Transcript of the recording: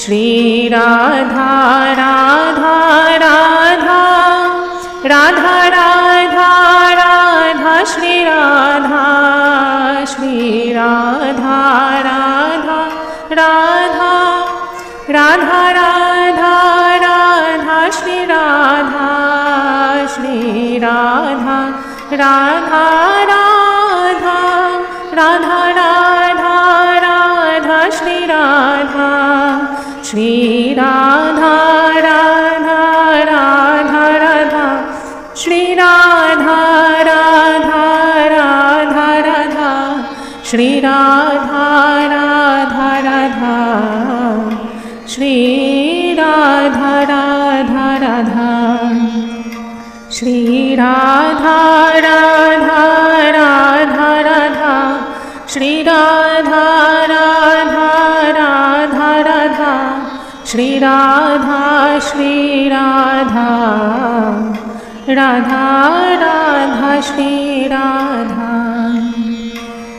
Shri Radha Radha Radha Radha Radha Radha Shri Radha Radha Radha Radha Radha Radha Shri Radha Radha Radha Radha Radha Radha Radha Shri Radha Radha Radha Radha Shri Radha Radha Radha Radha Shri Radha Radha Radha Shri Radha Radha Radha Shri Radha Radha Radha Radha Shri Radha Radha Radha Radha Shri Radha Radha Radha Shri